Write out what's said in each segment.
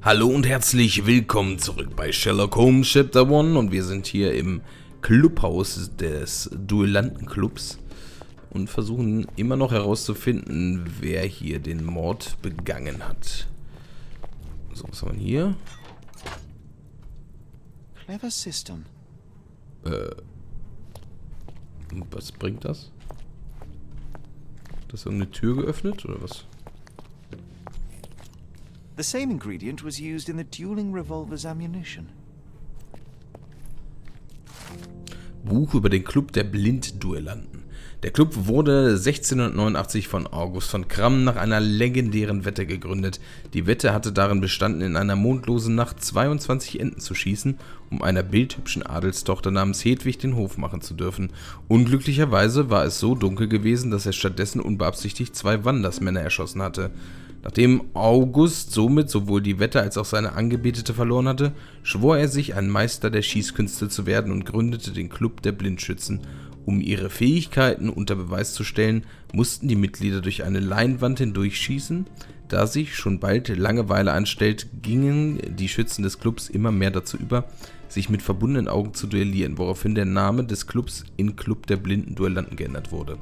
Hallo und herzlich willkommen zurück bei Sherlock Holmes Chapter 1 und wir sind hier im Clubhaus des Duellantenclubs und versuchen immer noch herauszufinden, wer hier den Mord begangen hat. So, was haben wir hier? Clever system. Was bringt das? Hat das irgendeine Tür geöffnet oder was? The same ingredient was used in the dueling revolver's ammunition. Buch über den Club der Blindduellanten. Der Club wurde 1689 von August von Kramm nach einer legendären Wette gegründet. Die Wette hatte darin bestanden, in einer mondlosen Nacht 22 Enten zu schießen, um einer bildhübschen Adelstochter namens Hedwig den Hof machen zu dürfen. Unglücklicherweise war es so dunkel gewesen, dass er stattdessen unbeabsichtigt 2 Wandersmänner erschossen hatte. Nachdem August somit sowohl die Wette als auch seine Angebetete verloren hatte, schwor er sich, ein Meister der Schießkünste zu werden und gründete den Club der Blindschützen. Um ihre Fähigkeiten unter Beweis zu stellen, mussten die Mitglieder durch eine Leinwand hindurchschießen. Da sich schon bald Langeweile anstellt, gingen die Schützen des Clubs immer mehr dazu über, sich mit verbundenen Augen zu duellieren, woraufhin der Name des Clubs in Club der blinden Duellanten geändert wurde.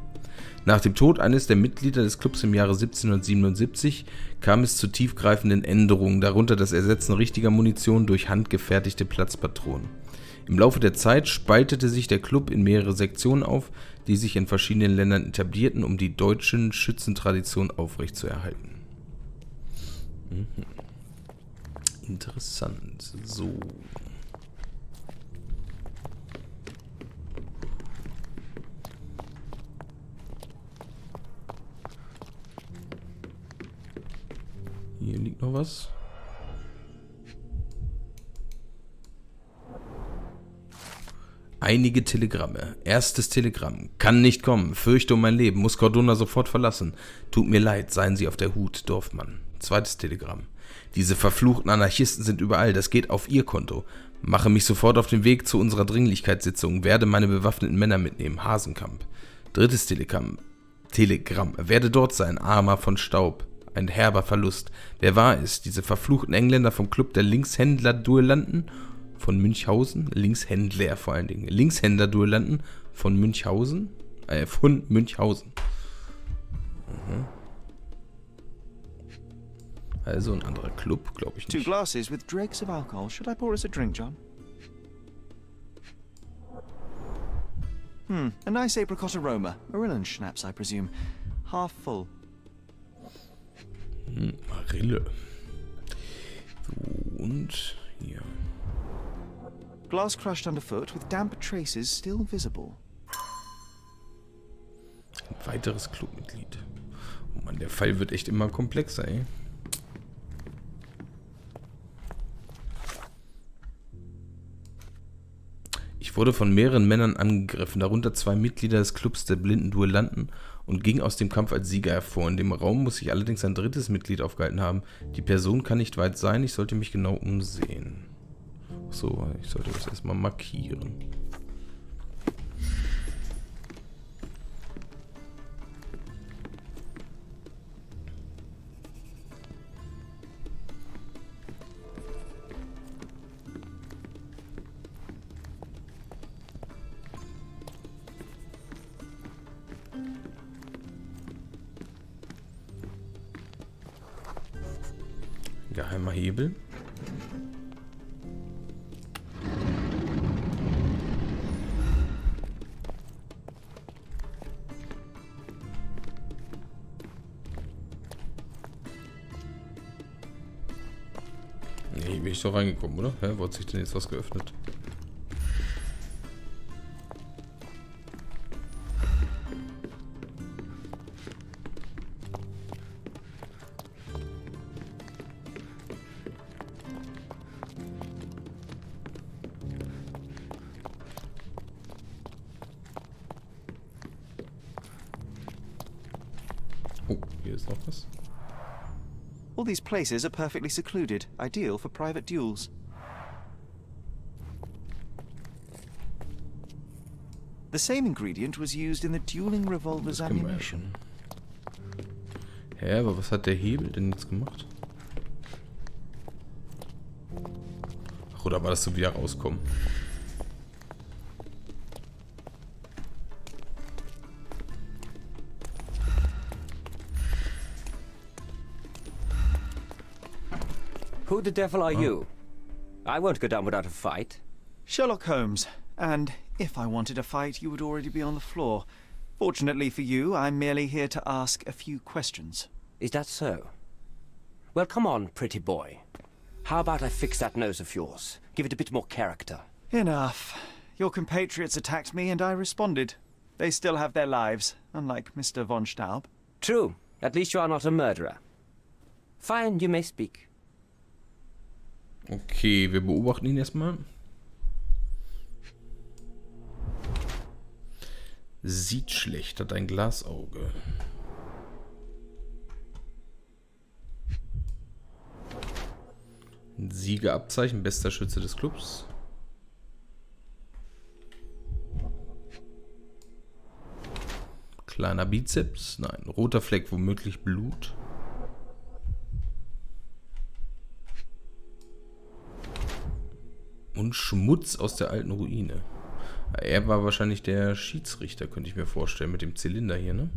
Nach dem Tod eines der Mitglieder des Clubs im Jahre 1777 kam es zu tiefgreifenden Änderungen, darunter das Ersetzen richtiger Munition durch handgefertigte Platzpatronen. Im Laufe der Zeit spaltete sich der Club in mehrere Sektionen auf, die sich in verschiedenen Ländern etablierten, um die deutschen Schützentradition aufrechtzuerhalten. Interessant. So. Hier liegt noch was. Einige Telegramme. Erstes Telegramm. Kann nicht kommen. Fürchte um mein Leben. Muss Cordona sofort verlassen. Tut mir leid. Seien Sie auf der Hut, Dorfmann. Zweites Telegramm. Diese verfluchten Anarchisten sind überall. Das geht auf Ihr Konto. Mache mich sofort auf den Weg zu unserer Dringlichkeitssitzung. Werde meine bewaffneten Männer mitnehmen. Hasenkamp. Drittes Telegramm. Werde dort sein. Armer von Staub. Ein herber Verlust. Wer war es? Diese verfluchten Engländer vom Club der Linkshändler-Duellanten von Münchhausen? Linkshändler vor allen Dingen. Linkshändler-Duellanten von Münchhausen? Von Münchhausen. Also ein anderer Club, glaube ich nicht. 2 glasses with dregs of alcohol. Should I pour us a drink, John? A nice apricot aroma. Marillen schnapps, I presume. Half full. Marille. So, und hier. Glass crushed underfoot with damp traces still visible. Ein weiteres Clubmitglied. Oh Mann, der Fall wird echt immer komplexer, ey. Ich wurde von mehreren Männern angegriffen, darunter 2 Mitglieder des Clubs der blinden Duellanten, und ging aus dem Kampf als Sieger hervor. In dem Raum muss sich allerdings ein drittes Mitglied aufgehalten haben. Die Person kann nicht weit sein, ich sollte mich genau umsehen. So, ich sollte das erstmal markieren. Geheimer Hebel. Nee, hier bin ich doch reingekommen, oder? Hä, wo hat sich denn jetzt was geöffnet? Oh, hier ist noch was. All these places are perfectly secluded, ideal for private duels. The same ingredient was used in the dueling revolver's ammunition. Hä, aber was hat der Hebel denn jetzt gemacht? Oder war das so wieder rauskommen? Who the devil are you? I won't go down without a fight. Sherlock Holmes, and if I wanted a fight, you would already be on the floor. Fortunately for you, I'm merely here to ask a few questions. Is that so? Well, come on, pretty boy. How about I fix that nose of yours? Give it a bit more character. Enough. Your compatriots attacked me and I responded. They still have their lives, unlike Mr. von Staub. True. At least you are not a murderer. Fine, you may speak. Okay, wir beobachten ihn erstmal. Sieht schlecht, hat ein Glasauge. Ein Siegerabzeichen, bester Schütze des Clubs. Kleiner Bizeps, nein, roter Fleck, womöglich Blut. Und Schmutz aus der alten Ruine. Er war wahrscheinlich der Schiedsrichter, könnte ich mir vorstellen, mit dem Zylinder hier, ne?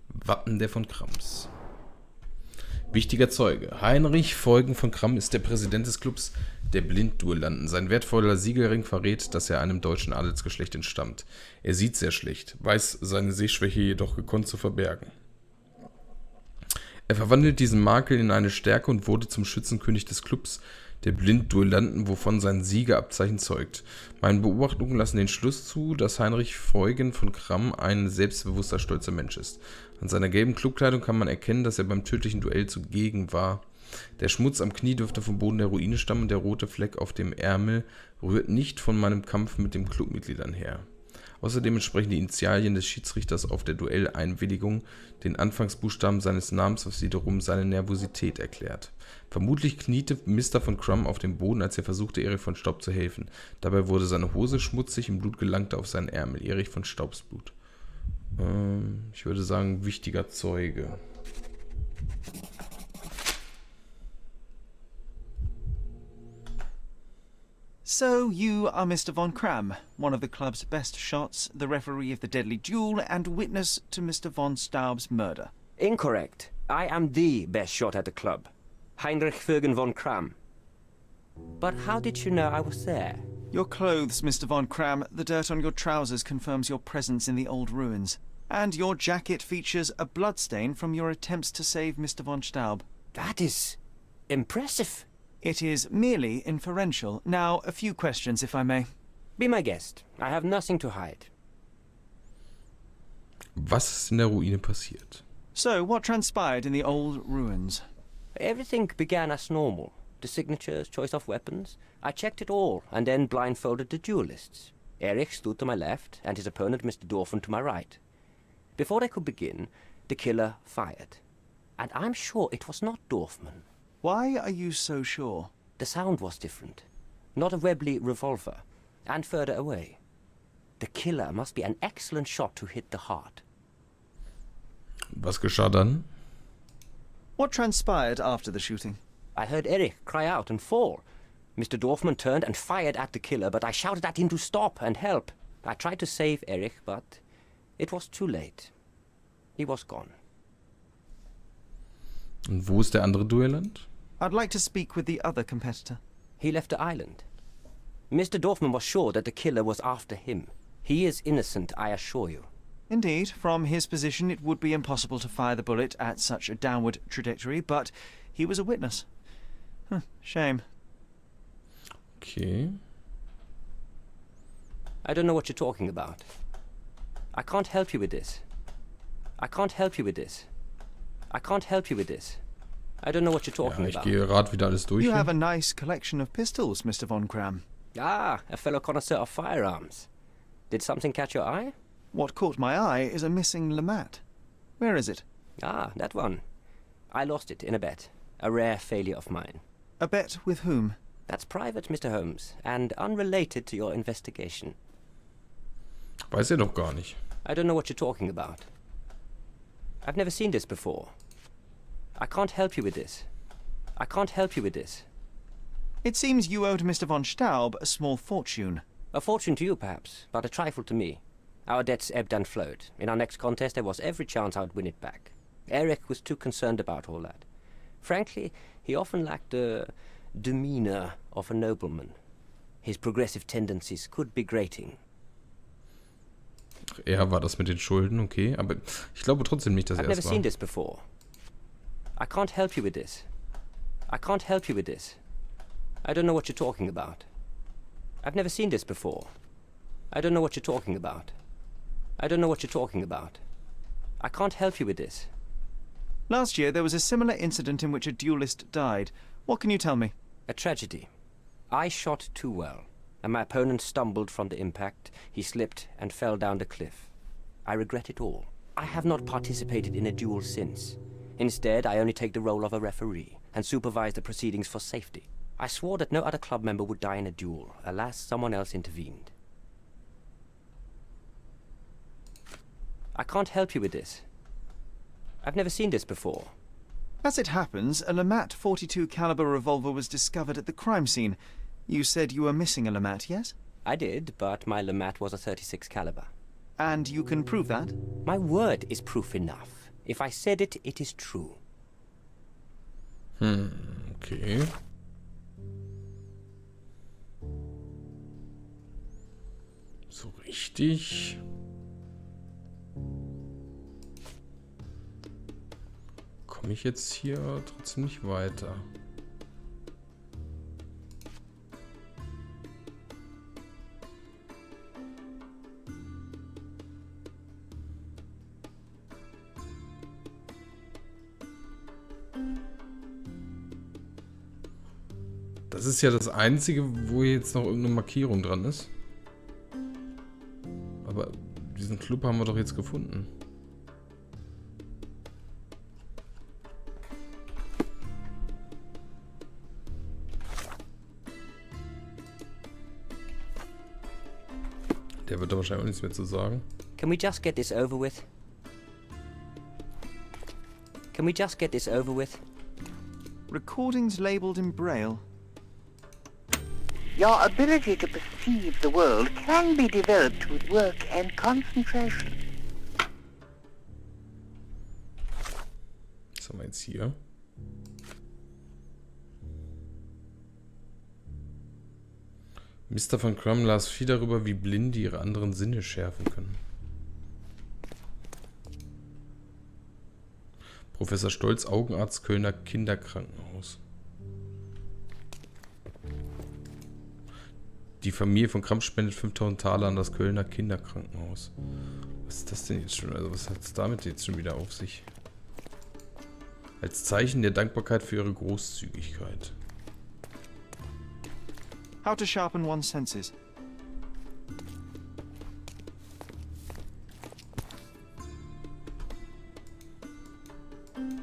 Wappen der von Krams. Wichtiger Zeuge. Heinrich Feugen von Kramm ist der Präsident des Clubs der Blindduellanten. Sein wertvoller Siegelring verrät, dass er einem deutschen Adelsgeschlecht entstammt. Er sieht sehr schlecht, weiß seine Sehschwäche jedoch gekonnt zu verbergen. Er verwandelt diesen Makel in eine Stärke und wurde zum Schützenkönig des Clubs der Blindduellanten, wovon sein Siegerabzeichen zeugt. Meine Beobachtungen lassen den Schluss zu, dass Heinrich Feugen von Kramm ein selbstbewusster, stolzer Mensch ist. An seiner gelben Clubkleidung kann man erkennen, dass er beim tödlichen Duell zugegen war. Der Schmutz am Knie dürfte vom Boden der Ruine stammen und der rote Fleck auf dem Ärmel rührt nicht von meinem Kampf mit den Clubmitgliedern her. Außerdem entsprechen die Initialien des Schiedsrichters auf der Duelleinwilligung den Anfangsbuchstaben seines Namens, was wiederum seine Nervosität erklärt. Vermutlich kniete Mr. von Crum auf dem Boden, als er versuchte, Erich von Staub zu helfen. Dabei wurde seine Hose schmutzig, im Blut gelangte auf seinen Ärmel. Erich von Staubs Blut. Ich würde sagen, wichtiger Zeuge. So, you are Mr. von Cram, one of the club's best shots, the referee of the deadly duel, and witness to Mr. von Staub's murder. Incorrect. I am the best shot at the club. Heinrich Fürgen von Cram. But how did you know I was there? Your clothes, Mr. von Cram, the dirt on your trousers confirms your presence in the old ruins. And your jacket features a bloodstain from your attempts to save Mr. von Staub. That is impressive. It is merely inferential. Now, a few questions, if I may. Be my guest. I have nothing to hide. Was ist in der Ruine passiert? So, what transpired in the old ruins? Everything began as normal. The signatures, choice of weapons. I checked it all, and then blindfolded the duelists. Erich stood to my left, and his opponent, Mr. Dorfman, to my right. Before they could begin, the killer fired. And I'm sure it was not Dorfman. Why are you so sure? The sound was different. Not a Webley revolver. And further away. The killer must be an excellent shot to hit the heart. Was geschah dann? What transpired after the shooting? I heard Erich cry out and fall. Mr. Dorfman turned and fired at the killer, but I shouted at him to stop and help. I tried to save Erich, but it was too late. He was gone. Und wo ist der andere Duellant? I'd like to speak with the other competitor. He left the island. Mr. Dorfman was sure that the killer was after him. He is innocent, I assure you. Indeed, from his position it would be impossible to fire the bullet at such a downward trajectory, but he was a witness. Shame. Okay. I don't know what you're talking about. I can't help you with this. I can't help you with this. I can't help you with this. I don't know what you're talking Ja, ich about. gehe gerade wieder alles durch. You hier. have a nice collection of pistols, Mr. von Cram. Ah, a fellow connoisseur of firearms. Did something catch your eye? What caught my eye is a missing Lamat. Where is it? Ah, that one. I lost it in a bet. A rare failure of mine. A bet with whom? That's private, Mr. Holmes, and unrelated to your investigation. Weiß er doch gar nicht. I don't know what you're talking about. I've never seen this before. I can't help you with this. I can't help you with this. It seems you owed Mr. von Staub a small fortune. A fortune to you, perhaps, but a trifle to me. Our debts ebbed and flowed. In our next contest, there was every chance I would win it back. Eric was too concerned about all that. Frankly, he often lacked the demeanor of a nobleman. His progressive tendencies could be grating. Er war das mit den Schulden, okay. Aber ich glaube trotzdem nicht, dass I've er never es seen war. this before. I can't help you with this. I can't help you with this. I don't know what you're talking about. I've never seen this before. I don't know what you're talking about. I don't know what you're talking about. I can't help you with this. Last year, there was a similar incident in which a duelist died. What can you tell me? A tragedy. I shot too well, and my opponent stumbled from the impact. He slipped and fell down the cliff. I regret it all. I have not participated in a duel since. Instead, I only take the role of a referee and supervise the proceedings for safety. I swore that no other club member would die in a duel. Alas, someone else intervened. I can't help you with this. I've never seen this before. As it happens, a Lamat .42 caliber revolver was discovered at the crime scene. You said you were missing a Lamat, yes? I did, but my Lamat was a 36 caliber. And you can prove that? My word is proof enough. If I said it, it is true. Okay. So richtig. Komme ich jetzt hier trotzdem nicht weiter. Das ist ja das Einzige, wo jetzt noch irgendeine Markierung dran ist. Aber diesen Club haben wir doch jetzt gefunden. Der wird da wahrscheinlich auch nichts mehr zu sagen. Can we just get this over with? Can we just get this over with? Recordings labelled in Braille. Your ability to perceive the world can be developed with work and concentration. Was haben wir jetzt hier? Mr. von Crum las viel darüber, wie Blinde ihre anderen Sinne schärfen können. Professor Stolz, Augenarzt, Kölner Kinderkrankenhaus. Die Familie von Crum spendet 5000 Taler an das Kölner Kinderkrankenhaus. Was ist das denn jetzt schon? Also was hat es damit jetzt schon wieder auf sich? Als Zeichen der Dankbarkeit für ihre Großzügigkeit. How to sharpen one's senses.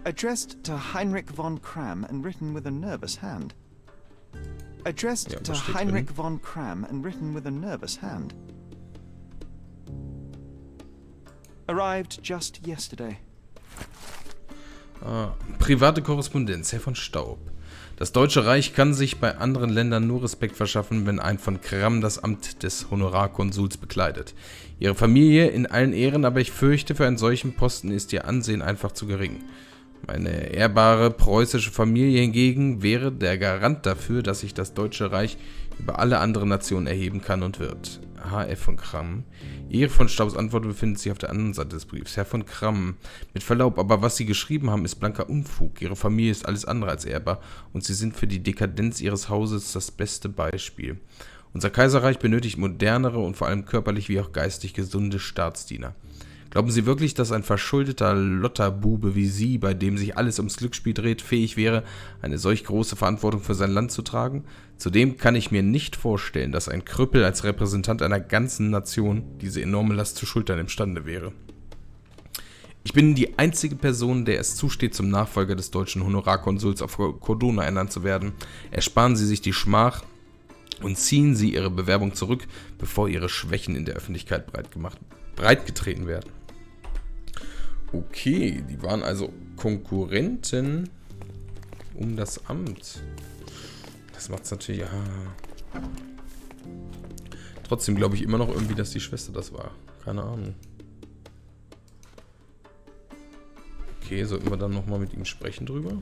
Addressed to Heinrich von Cram and written with a nervous hand. Addressed Ja, to was steht Heinrich drin? von Cram and written with a nervous hand. Arrived just yesterday. Private Korrespondenz, Herr von Staub. Das Deutsche Reich kann sich bei anderen Ländern nur Respekt verschaffen, wenn ein von Cram das Amt des Honorarkonsuls bekleidet. Ihre Familie in allen Ehren, aber ich fürchte, für einen solchen Posten ist ihr Ansehen einfach zu gering. Meine ehrbare preußische Familie hingegen wäre der Garant dafür, dass sich das Deutsche Reich über alle anderen Nationen erheben kann und wird. H.F. von Cram. Ihre von Staubs Antwort befindet sich auf der anderen Seite des Briefs. Herr von Cram, mit Verlaub, aber was Sie geschrieben haben, ist blanker Unfug. Ihre Familie ist alles andere als ehrbar und Sie sind für die Dekadenz Ihres Hauses das beste Beispiel. Unser Kaiserreich benötigt modernere und vor allem körperlich wie auch geistig gesunde Staatsdiener. Glauben Sie wirklich, dass ein verschuldeter Lotterbube wie Sie, bei dem sich alles ums Glücksspiel dreht, fähig wäre, eine solch große Verantwortung für sein Land zu tragen? Zudem kann ich mir nicht vorstellen, dass ein Krüppel als Repräsentant einer ganzen Nation diese enorme Last zu schultern imstande wäre. Ich bin die einzige Person, der es zusteht, zum Nachfolger des deutschen Honorarkonsuls auf Cordona ernannt zu werden. Ersparen Sie sich die Schmach und ziehen Sie Ihre Bewerbung zurück, bevor Ihre Schwächen in der Öffentlichkeit breitgetreten werden. Okay, die waren also Konkurrenten. Um das Amt. Das macht's natürlich... Ja. Trotzdem glaube ich immer noch irgendwie, dass die Schwester das war. Keine Ahnung. Okay, sollten wir dann nochmal mit ihm sprechen drüber?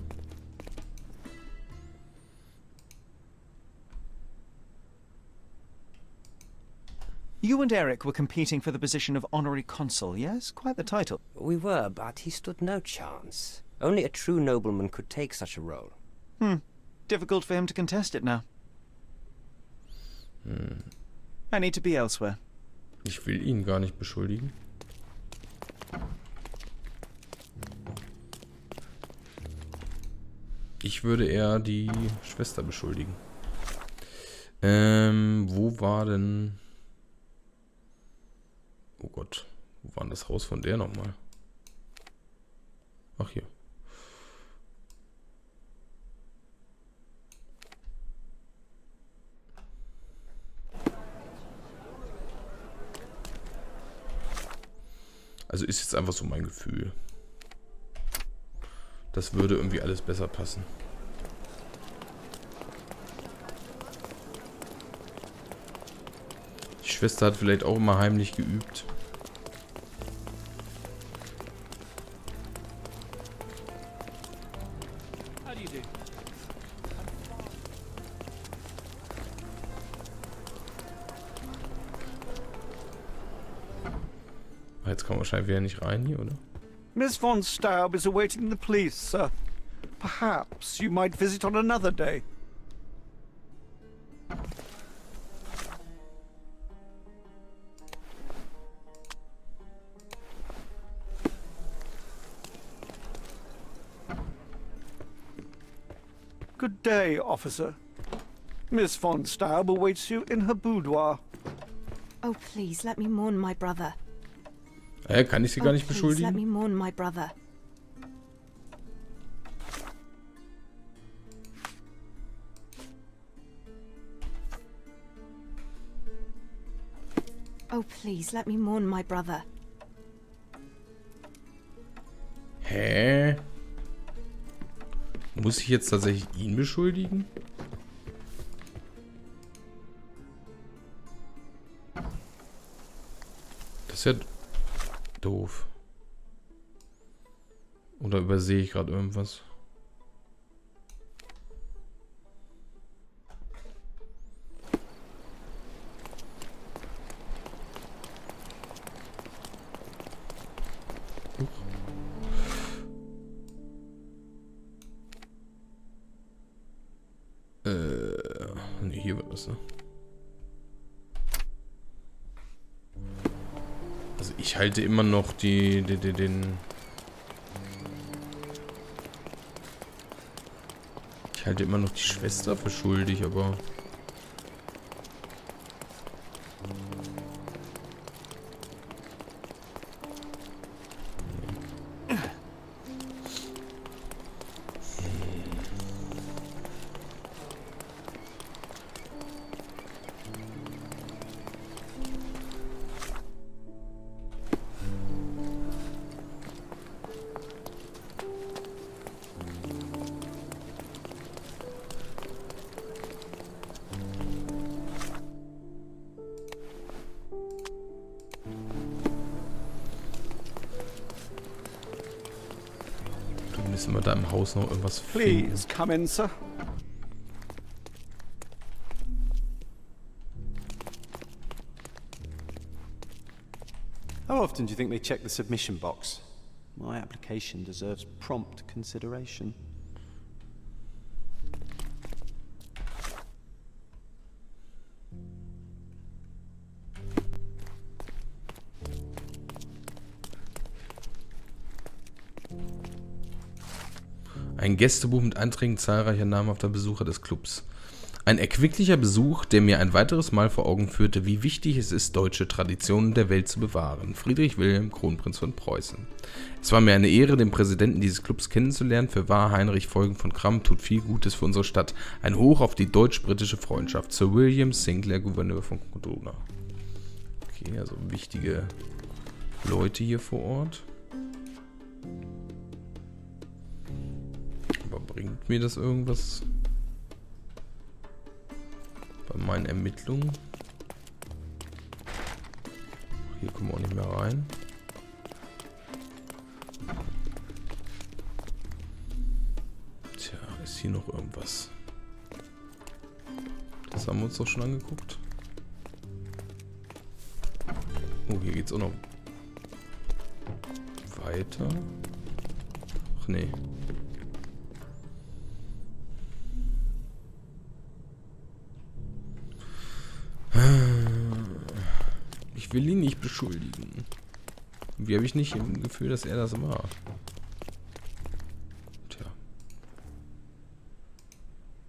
You and Eric were competing for the position of honorary consul, yes? Quite the title. We were, but he stood no chance. Only a true nobleman could take such a role. Difficult for him to contest it now. I need to be elsewhere. Ich will ihn gar nicht beschuldigen. Ich würde eher die Schwester beschuldigen. Wo war denn... Oh Gott, wo war denn das Haus von der nochmal? Ach, hier. Also ist jetzt einfach so mein Gefühl. Das würde irgendwie alles besser passen. Die Schwester hat vielleicht auch immer heimlich geübt. Jetzt kommen wir wahrscheinlich wieder nicht rein hier, oder? Miss von Staub is awaiting the police, sir. Perhaps you might visit on another day. Good day, officer. Miss von Staub awaits you in her boudoir. Oh, please, let me mourn my brother. Kann ich sie gar nicht Please, let beschuldigen? me mourn my brother. Oh, please, let me mourn my brother. Hä? Muss ich jetzt tatsächlich ihn beschuldigen? Das ist ja doof. Oder übersehe ich gerade irgendwas? Ne, hier wird das, ne? Also ich halte immer noch den... Ich halte immer noch die Schwester für schuldig, aber... Müssen wir da im Haus noch irgendwas finden? Please come in, sir. How often do you think they check the submission box? My application deserves prompt consideration. Ein Gästebuch mit Einträgen zahlreicher namhafter Besucher des Clubs. Ein erquicklicher Besuch, der mir ein weiteres Mal vor Augen führte, wie wichtig es ist, deutsche Traditionen der Welt zu bewahren. Friedrich Wilhelm, Kronprinz von Preußen. Es war mir eine Ehre, den Präsidenten dieses Clubs kennenzulernen. Für wahr, Heinrich Folgen von Kramm tut viel Gutes für unsere Stadt. Ein Hoch auf die deutsch-britische Freundschaft. Sir William Sinclair, Gouverneur von Cordoba. Okay, also wichtige Leute hier vor Ort. Aber Bringt mir das irgendwas bei meinen Ermittlungen? Hier kommen wir auch nicht mehr rein. Tja, ist hier noch irgendwas? Das haben wir uns doch schon angeguckt. Oh, hier geht's auch noch weiter. Ach nee. Ich will ihn nicht beschuldigen. Wie habe ich nicht im Gefühl, dass er das war? Tja.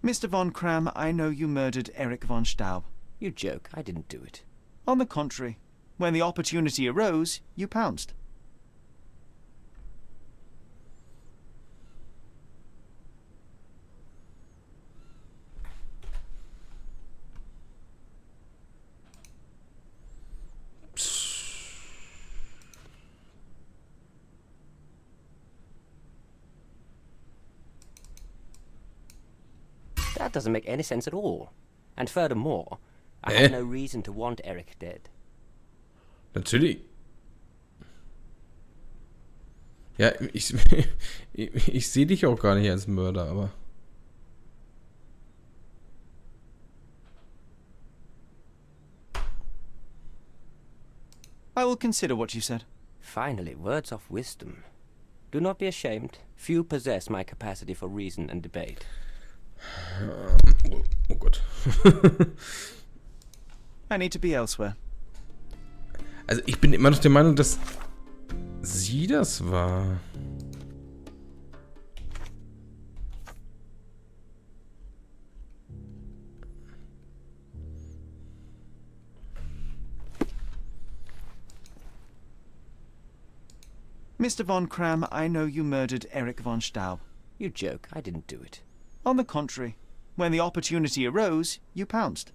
Mr. von Cram, I know you murdered Eric von Staub. You joke, I didn't do it. On the contrary, when the opportunity arose, you pounced. That doesn't make any sense at all. And furthermore, I had no reason to want Eric dead. Natürlich. Ja, ich sehe dich auch gar nicht als Mörder, aber... I will consider what you said. Finally, words of wisdom. Do not be ashamed. Few possess my capacity for reason and debate. Oh Gott. I need to be elsewhere. Also ich bin immer noch der Meinung, dass sie das war. Mr. von Cram, I know you murdered Eric von Staub. You joke, I didn't do it. On the contrary, when the opportunity arose, you pounced.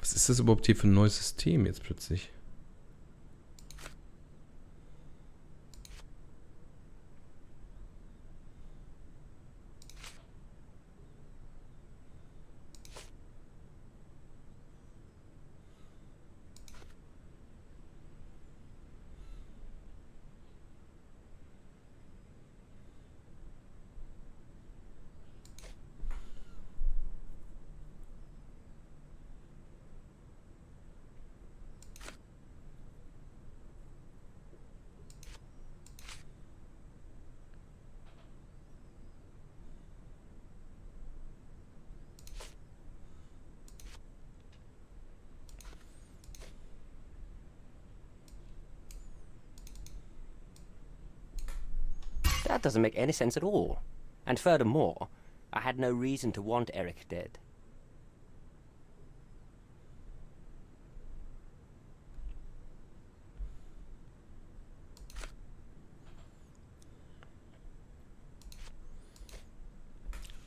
Was ist das überhaupt hier für ein neues System jetzt plötzlich? That doesn't make any sense at all. And furthermore, I had no reason to want Eric dead.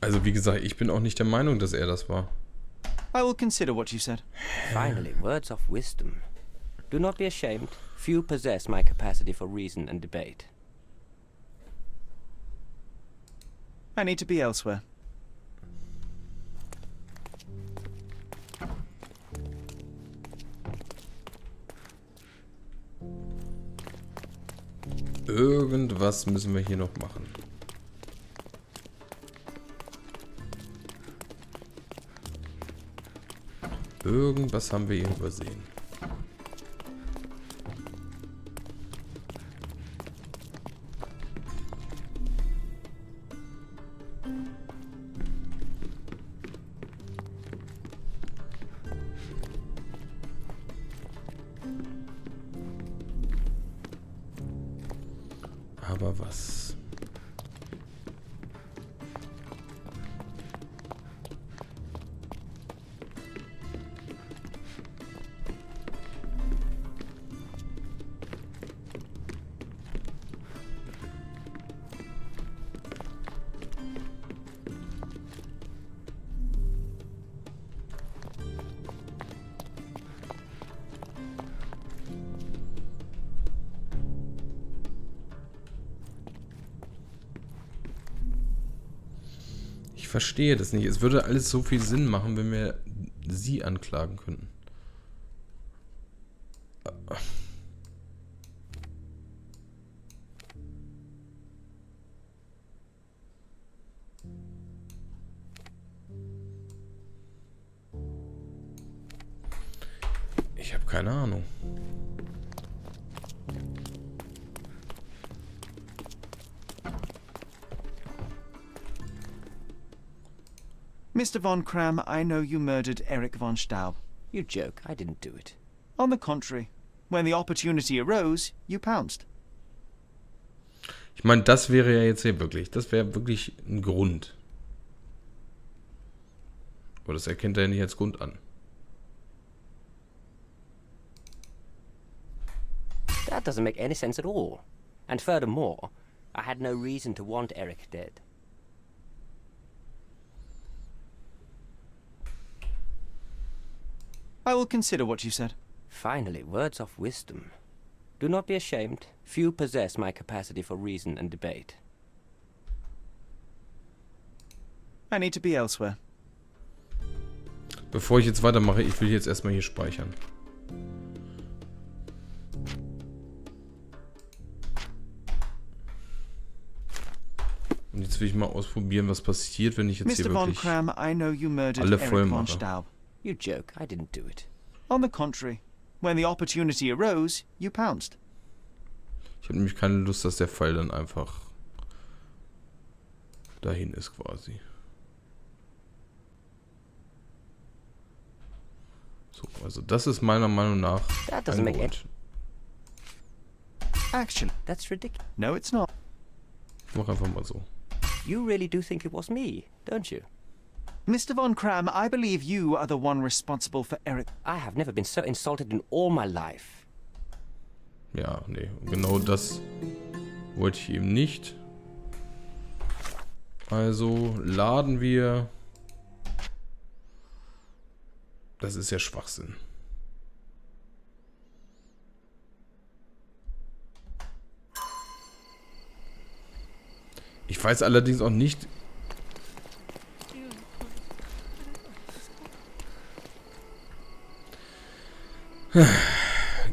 Also wie gesagt, ich bin auch nicht der Meinung, dass er das war. I will consider what you said. Finally, words of wisdom. Do not be ashamed. Few possess my capacity for reason and debate. I need to be elsewhere. Irgendwas müssen wir hier noch machen. Irgendwas haben wir hier übersehen. Aber was? Ich verstehe das nicht. Es würde alles so viel Sinn machen, wenn wir sie anklagen könnten. Ich habe keine Ahnung. Mr. von Cram, I know you murdered Eric von Staub. You joke, I didn't do it. On the contrary, when the opportunity arose, you pounced. Ich meine, das wäre ja jetzt hier wirklich, das wäre wirklich ein Grund. Aber das erkennt er ja nicht als Grund an. That doesn't make any sense at all. And furthermore, I had no reason to want Eric dead. I will consider what you said. Finally, words of wisdom. Do not be ashamed. Few possess my capacity for reason and debate. I need to be elsewhere. Bevor ich jetzt weitermache, ich will jetzt erstmal hier speichern. Und jetzt will ich mal ausprobieren, was passiert, wenn ich jetzt hier Mr. von wirklich Cram, I know you murdered alle Eric voll von mache. Staub. You joke, I didn't do it. On the contrary, when the opportunity arose, you pounced. Ich habe nämlich keine Lust, dass der Fall dann einfach dahin ist quasi. So, also das ist meiner Meinung nach That doesn't ein make Grund. Actually, That's ridiculous. no, it's not. Ich mach einfach mal so. You really do think it was me, don't you? Mr. von Cram, I believe you are the one responsible for Eric. I have never been so insulted in all my life. Ja, nee, genau das wollte ich eben nicht. Also laden wir. Das ist ja Schwachsinn. Ich weiß allerdings auch nicht.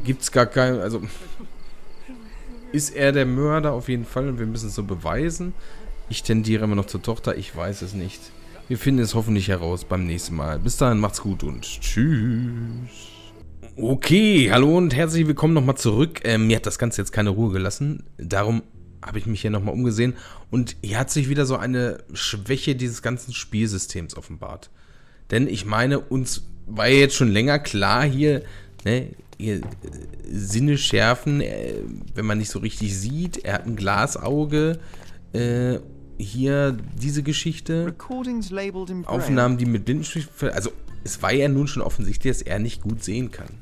Gibt's gar keinen, also ist er der Mörder auf jeden Fall und wir müssen es so beweisen. Ich tendiere immer noch zur Tochter, ich weiß es nicht. Wir finden es hoffentlich heraus beim nächsten Mal. Bis dahin, macht's gut und tschüss. Okay, hallo und herzlich willkommen nochmal zurück. Mir hat das Ganze jetzt keine Ruhe gelassen, darum habe ich mich hier nochmal umgesehen und hier hat sich wieder so eine Schwäche dieses ganzen Spielsystems offenbart. Denn ich meine, uns war ja jetzt schon länger klar hier, ne, hier Sinne schärfen, wenn man nicht so richtig sieht. Er hat ein Glasauge. Hier diese Geschichte. Recordings labeled in Braille. Aufnahmen, die mit Blindenstrich. Also, es war ja nun schon offensichtlich, dass er nicht gut sehen kann.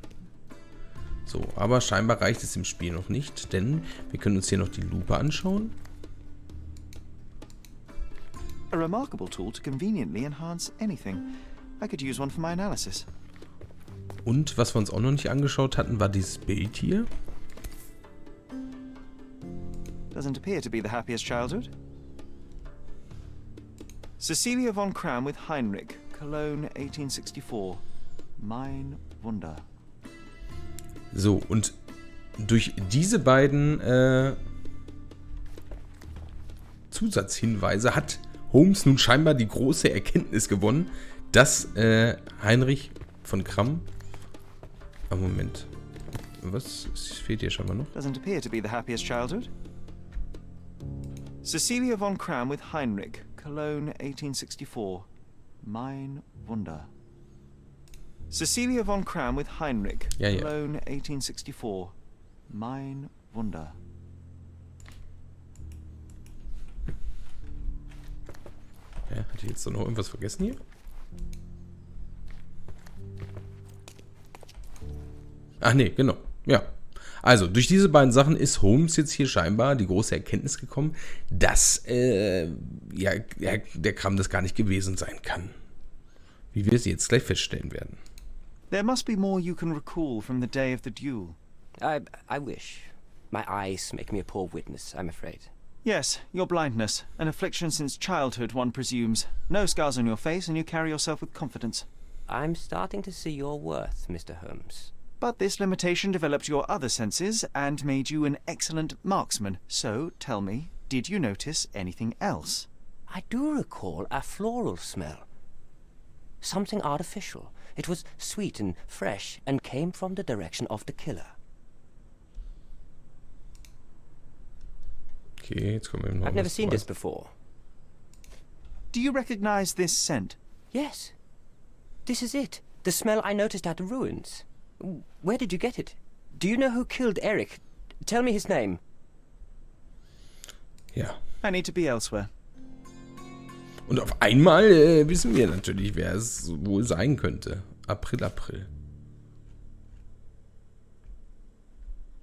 So, aber scheinbar reicht es im Spiel noch nicht, denn wir können uns hier noch die Lupe anschauen. A remarkable tool to conveniently enhance anything. I could use one for my analysis. Und was wir uns auch noch nicht angeschaut hatten, war dieses Bild hier. Doesn't appear to be the happiest childhood. Cecilia von Cram with Heinrich, Cologne 1864. Mein Wunder. So, und durch diese beiden Zusatzhinweise hat Holmes nun scheinbar die große Erkenntnis gewonnen, dass Heinrich von Cram... Moment. Was fehlt hier scheinbar noch? Doesn't appear to be the happiest childhood. Cecilia von Cram with Heinrich, Cologne 1864. Mein Wunder. Cecilia von Cram with Heinrich, Ja, ja. Cologne 1864. Mein Wunder. Ja, hatte ich jetzt noch irgendwas vergessen hier? Ach nee, genau. Ja. Also, durch diese beiden Sachen ist Holmes jetzt hier scheinbar die große Erkenntnis gekommen, dass der Kram das gar nicht gewesen sein kann. Wie wir es jetzt gleich feststellen werden. There must be more you can recall from the day of the duel. I wish. My eyes make me a poor witness, I'm afraid. Yes, your blindness. An affliction since childhood, one presumes. No scars on your face, and you carry yourself with confidence. I'm starting to see your worth, Mr. Holmes. But this limitation developed your other senses and made you an excellent marksman. So, tell me, did you notice anything else? I do recall a floral smell. Something artificial. It was sweet and fresh and came from the direction of the killer. Okay, jetzt kommen wir noch I've never was seen weiter. this before. Do you recognize this scent? Yes. This is it. The smell I noticed at the ruins. Where did you get it? Do you know who killed Eric? Tell me his name. Ja. I need to be elsewhere. Und auf einmal wissen wir natürlich, wer es wohl sein könnte. April.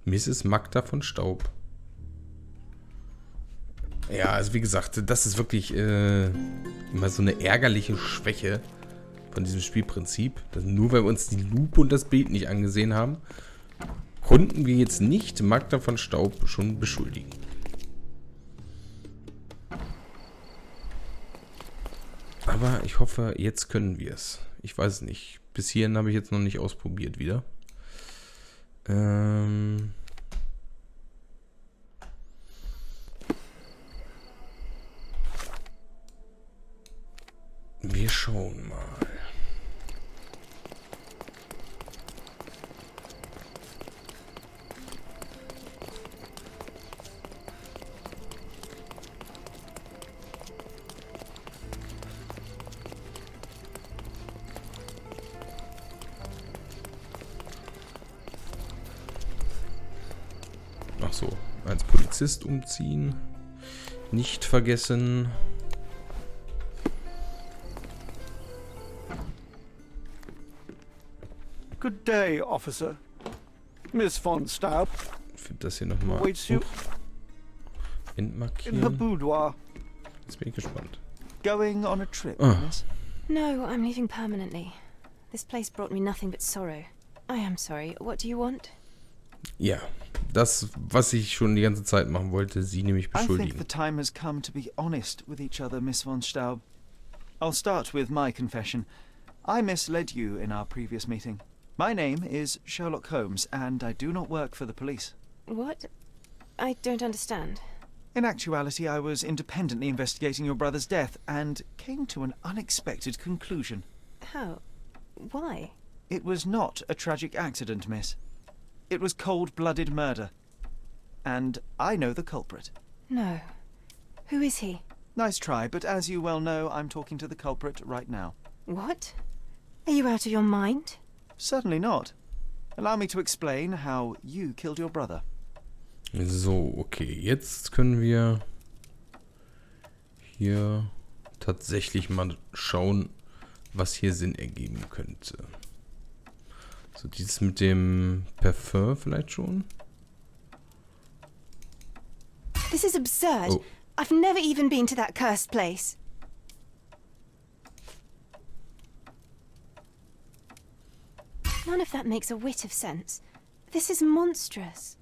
Mrs. Magda von Staub. Ja, also wie gesagt, das ist wirklich immer so eine ärgerliche Schwäche von diesem Spielprinzip. Dass nur weil wir uns die Lupe und das Bild nicht angesehen haben, konnten wir jetzt nicht Magda von Staub schon beschuldigen. Aber ich hoffe, jetzt können wir es. Ich weiß es nicht. Bis hierhin habe ich jetzt noch nicht ausprobiert wieder. Wir schauen mal. Ach so, als Polizist umziehen. Nicht vergessen. Good day, officer. Miss von Staub Ich finde das hier nochmal awaits you in her entmarkieren. boudoir. Jetzt bin ich gespannt. Going on a trip, Ah. miss? No, I'm leaving permanently. This place brought me nothing but sorrow. I am sorry. What do you want? Ja, das, was ich schon die ganze Zeit machen wollte, sie nämlich I think beschuldigen. the time has come to be honest with each other, Miss von Staub. I'll start with my confession. I misled you in our previous meeting. My name is Sherlock Holmes, and I do not work for the police. What? I don't understand. In actuality, I was independently investigating your brother's death and came to an unexpected conclusion. How? Why? It was not a tragic accident, miss. It was cold-blooded murder. And I know the culprit. No. Who is he? Nice try, but as you well know, I'm talking to the culprit right now. What? Are you out of your mind? Certainly not. Allow me to explain how you killed your brother. So, okay, jetzt können wir hier tatsächlich mal schauen, was hier Sinn ergeben könnte. So, dieses mit dem Parfum vielleicht schon. This is absurd. Oh. I've never even been to that cursed place. None of that makes a whit of sense. This is monstrous.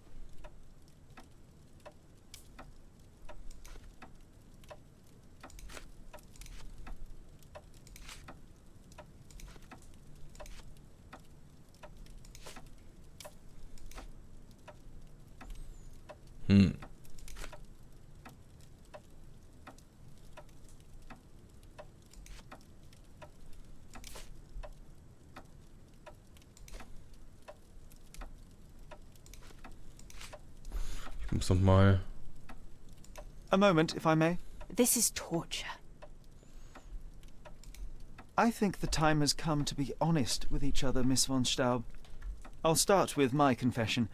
Ich muss noch mal. A moment, if I may. This is torture. I think the time has come to be honest with each other, Miss von Staub. I'll start with my confession.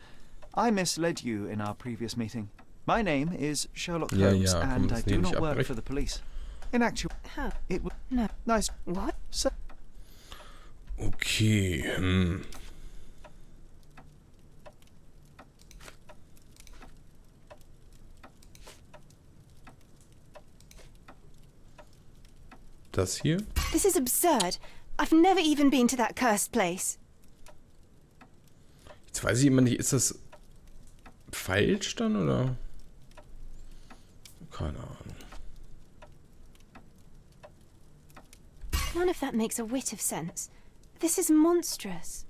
I misled you in our previous meeting. My name is Sherlock Ja, Holmes, ja, komm, and I das do nehme ich not work abbrechen. for the police. In actual, How? it was No. nice. What? So, Okay. Das hier? This is absurd. I've never even been to that cursed place. Jetzt weiß ich immer nicht, ist das falsch dann oder? Keine Ahnung. None of that makes a whit of sense. This is monstrous.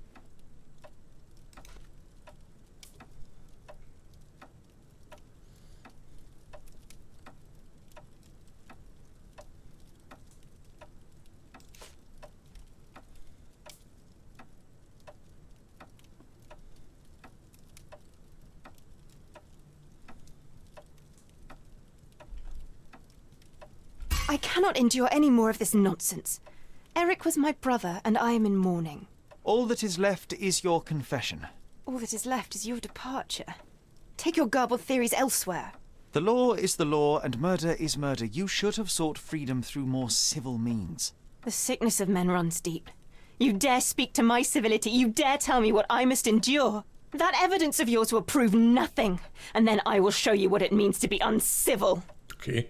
I cannot endure any more of this nonsense. Eric was my brother, and I am in mourning. All that is left is your confession. All that is left is your departure. Take your garbled theories elsewhere. The law is the law, and murder is murder. You should have sought freedom through more civil means. The sickness of men runs deep. You dare speak to my civility. You dare tell me what I must endure. That evidence of yours will prove nothing, and then I will show you what it means to be uncivil. Okay.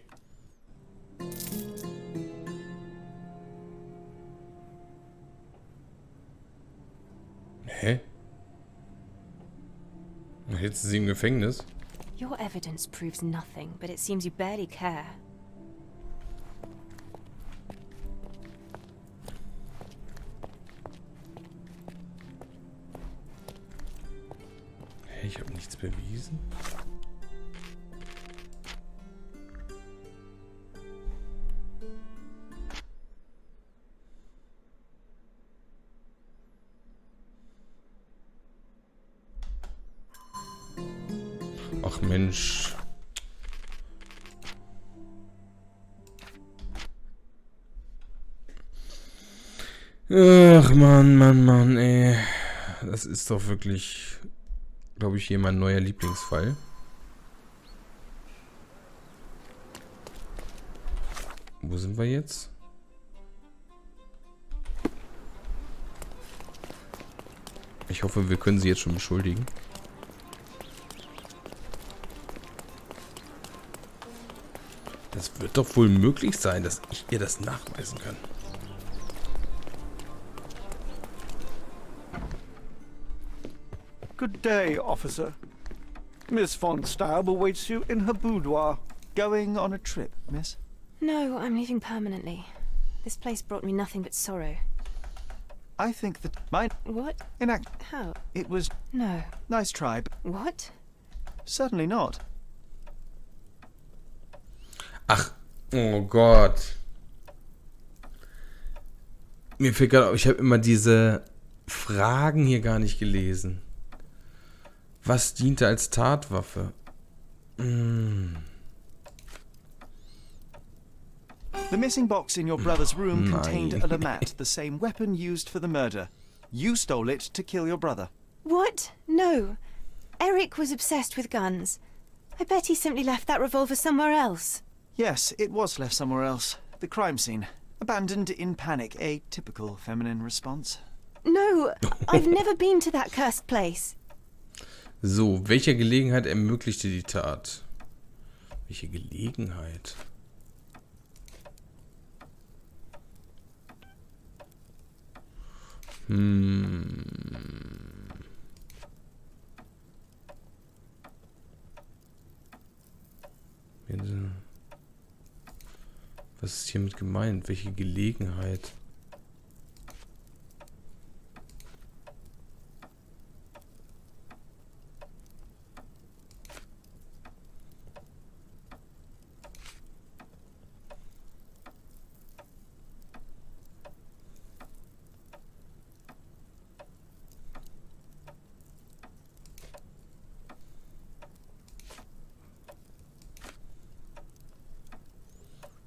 Hä? Jetzt ist sie im Gefängnis. Your evidence proves nothing, but it seems you barely care. Hä, ich habe nichts bewiesen. Ach Mensch. Ach Mann, ey. Das ist doch wirklich, glaube ich, hier mein neuer Lieblingsfall. Wo sind wir jetzt? Ich hoffe, wir können sie jetzt schon beschuldigen. Das wird doch wohl möglich sein, dass ich ihr das nachweisen kann. Good day, officer. Miss von Staub awaits you in her boudoir. Going on a trip, miss? No, I'm leaving permanently. This place brought me nothing but sorrow. I think that mine... What? How? It was... No. Nice try, but What? certainly not. Ach, oh Gott. Mir fällt gerade auf, ich habe immer diese Fragen hier gar nicht gelesen. Was diente als Tatwaffe? The missing box in your brother's room Nein. contained a lamat, the same weapon used for the murder. You stole it to kill your brother. What? No. Eric was obsessed with guns. I bet he simply left that revolver somewhere else. Yes, it was left somewhere else. The crime scene. Abandoned in panic. A typical feminine response. No, I've never been to that cursed place. So, welche Gelegenheit ermöglichte die Tat? Welche Gelegenheit? Was ist hiermit gemeint? Welche Gelegenheit?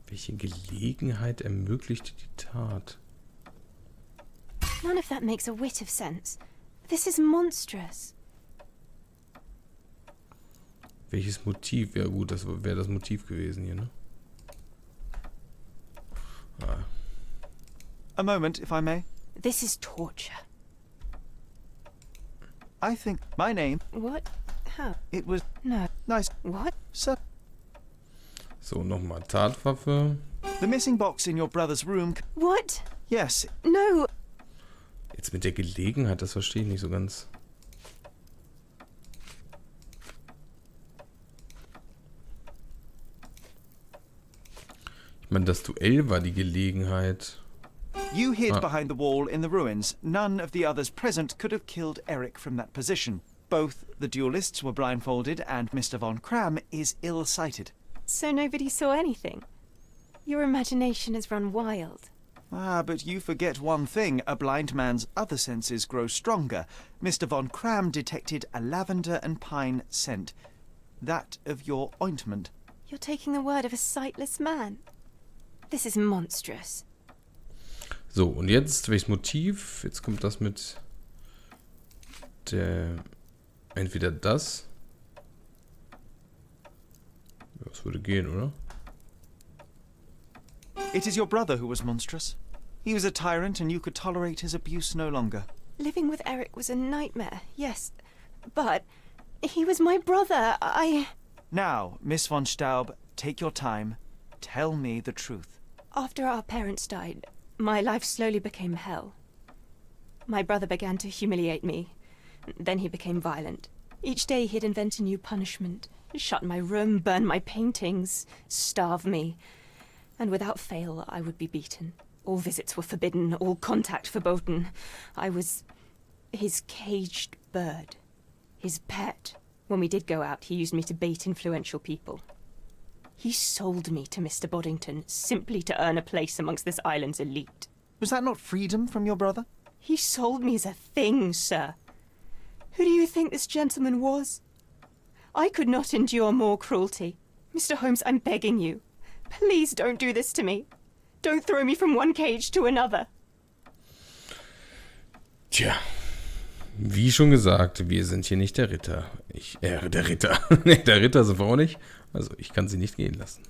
Welche Gelegenheit ermöglichte die Tat? None of that makes a whit of sense. This is monstrous. Welches Motiv? Ja gut, das wäre das Motiv gewesen hier, ne? Ah. A moment, if I may. This is torture. I think my name... What? How? It was... No. Nice. What? So, So, nochmal Tatwaffe. the missing box in your brother's room... What? Yes, No. Jetzt mit der Gelegenheit, das verstehe ich nicht so ganz. Ich meine, das Duell war die Gelegenheit. You hid behind the wall in the ruins. None of the others present could have killed Eric from that position. Both the duelists were blindfolded and Mr. von Kram is ill-sighted. So nobody saw anything? Your imagination has run wild. Ah, but you forget one thing. A blind man's other senses grow stronger. Mr. von Kram detected a lavender and pine scent. That of your ointment. You're taking the word of a sightless man. This is monstrous. So, und jetzt, welches Motiv? Jetzt kommt das mit der... Entweder das. Das würde gehen, oder? It is your brother who was monstrous. He was a tyrant and you could tolerate his abuse no longer. Living with Eric was a nightmare, yes. But he was my brother. Now, Miss von Staub, take your time. Tell me the truth. After our parents died, my life slowly became hell. My brother began to humiliate me. Then he became violent. Each day he'd invent a new punishment. Shut my room, burn my paintings, starve me. And without fail, I would be beaten. All visits were forbidden, all contact verboten. I was his caged bird, his pet. When we did go out, he used me to bait influential people. He sold me to Mr. Boddington simply to earn a place amongst this island's elite. Was that not freedom from your brother? He sold me as a thing, sir. Who do you think this gentleman was? I could not endure more cruelty. Mr. Holmes, I'm begging you. Please don't do this to me. Don't throw me from one cage to another. Tja, wie schon gesagt, wir sind hier nicht der Ritter. Der Ritter. Nee, der Ritter sind wir auch nicht. Also, ich kann sie nicht gehen lassen.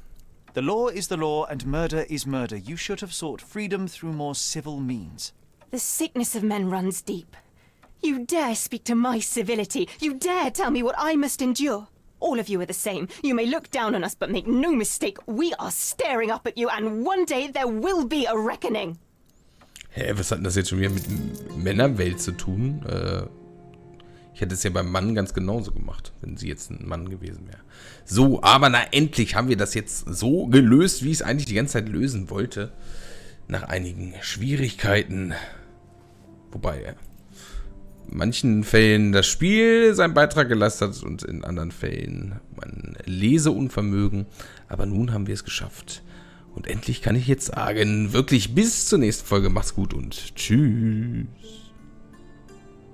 The law is the law and murder is murder. You should have sought freedom through more civil means. The sickness of men runs deep. You dare speak to my civility. You dare tell me what I must endure. All of you are the same. You may look down on us, but make no mistake, we are staring up at you, and one day there will be a reckoning. Hä, was hat denn das jetzt schon wieder mit Männerwelt zu tun? Ich hätte es ja beim Mann ganz genauso gemacht, wenn sie jetzt ein Mann gewesen wäre. So, aber na endlich haben wir das jetzt so gelöst, wie ich es eigentlich die ganze Zeit lösen wollte. Nach einigen Schwierigkeiten. Wobei, in manchen Fällen das Spiel seinen Beitrag geleistet hat und in anderen Fällen mein Leseunvermögen. Aber nun haben wir es geschafft. Und endlich kann ich jetzt sagen, wirklich bis zur nächsten Folge. Macht's gut und tschüss.